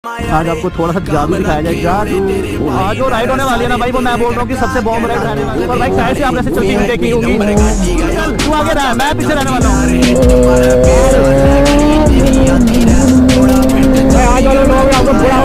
आज आपको थोड़ा सा जादू दिखाया जाए। जादू आज जो राइड होने वाली है ना भाई, वो मैं बोल रहा हूँ कि सबसे बॉम्ब राइड रहने वाली है। और भाई शायद से आपने ऐसे चलती हुई देखी होगी। तू आगे रहा, मैं पीछे रहने वाला हूँ। आज वाले लोग आपको थोड़ा